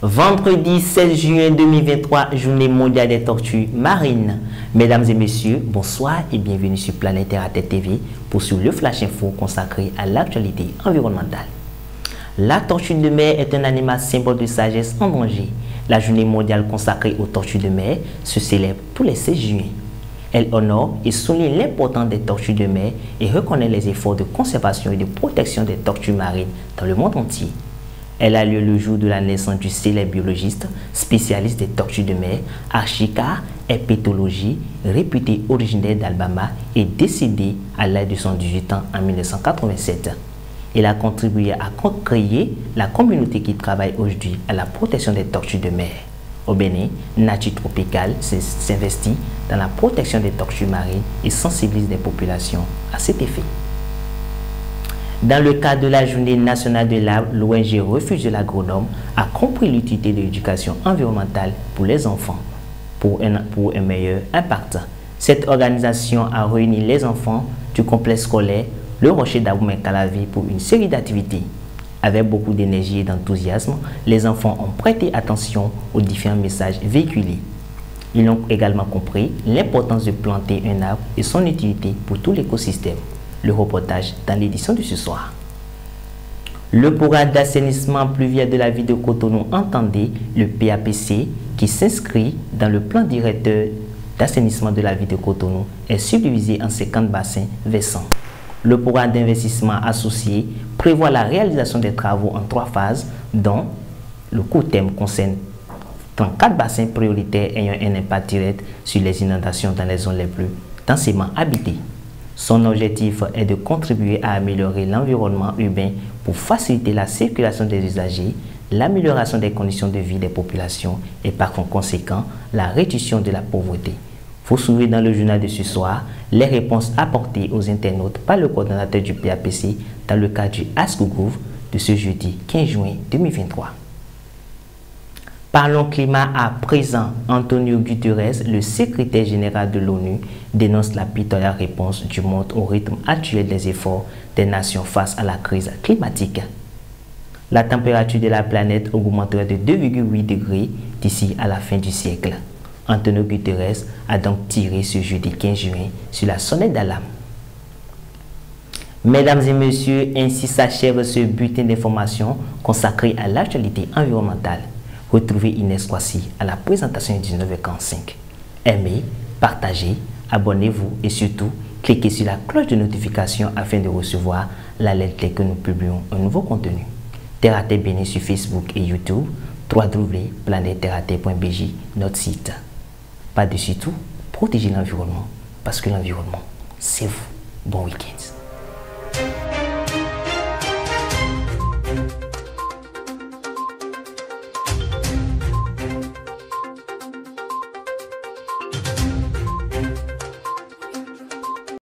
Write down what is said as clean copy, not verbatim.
Vendredi 16 juin 2023, journée mondiale des tortues marines. Mesdames et messieurs, bonsoir et bienvenue sur Planète Terre à Tête TV pour suivre le Flash Info consacré à l'actualité environnementale. La tortue de mer est un animal symbole de sagesse en danger. La journée mondiale consacrée aux tortues de mer se célèbre tous les 16 juin. Elle honore et souligne l'importance des tortues de mer et reconnaît les efforts de conservation et de protection des tortues marines dans le monde entier. Elle a lieu le jour de la naissance du célèbre biologiste, spécialiste des tortues de mer, Archicas herpetology, réputé originaire d'Alabama et décédé à l'âge de 118 ans en 1987. Il a contribué à créer la communauté qui travaille aujourd'hui à la protection des tortues de mer. Au Bénin, Nature Tropicale s'investit dans la protection des tortues marines et sensibilise les populations à cet effet. Dans le cadre de la Journée nationale de l'arbre, l'ONG Refuge de l'Agronome a compris l'utilité de l'éducation environnementale pour les enfants pour un meilleur impact. Cette organisation a réuni les enfants du complexe scolaire Le Rocher d'Abomey-Calavi pour une série d'activités. Avec beaucoup d'énergie et d'enthousiasme, les enfants ont prêté attention aux différents messages véhiculés. Ils ont également compris l'importance de planter un arbre et son utilité pour tout l'écosystème. Le reportage dans l'édition de ce soir. Le programme d'assainissement pluvial de la ville de Cotonou, entendez le PAPC, qui s'inscrit dans le plan directeur d'assainissement de la ville de Cotonou, est subdivisé en 50 bassins versants. Le programme d'investissement associé prévoit la réalisation des travaux en 3 phases, dont le court terme concerne 34 bassins prioritaires ayant un impact direct sur les inondations dans les zones les plus densément habitées. Son objectif est de contribuer à améliorer l'environnement urbain pour faciliter la circulation des usagers, l'amélioration des conditions de vie des populations et par conséquent la réduction de la pauvreté. Vous suivez dans le journal de ce soir les réponses apportées aux internautes par le coordonnateur du PAPC dans le cadre du Ask Google de ce jeudi 15 juin 2023. Parlons climat à présent. Antonio Guterres, le secrétaire général de l'ONU, dénonce la pitoyable réponse du monde au rythme actuel des efforts des nations face à la crise climatique. La température de la planète augmenterait de 2,8 degrés d'ici à la fin du siècle. Antonio Guterres a donc tiré ce jeudi 15 juin sur la sonnette d'alarme. Mesdames et messieurs, ainsi s'achève ce bulletin d'information consacré à l'actualité environnementale. Retrouvez Inès Kwasi à la présentation de 19h45. Aimez, partagez, abonnez-vous et surtout, cliquez sur la cloche de notification afin de recevoir l'alerte dès que nous publions un nouveau contenu. Terre à Terre Bénin sur Facebook et YouTube, www.planetterraterre.bj, notre site. Par-dessus tout, protégez l'environnement parce que l'environnement, c'est vous. Bon week-end.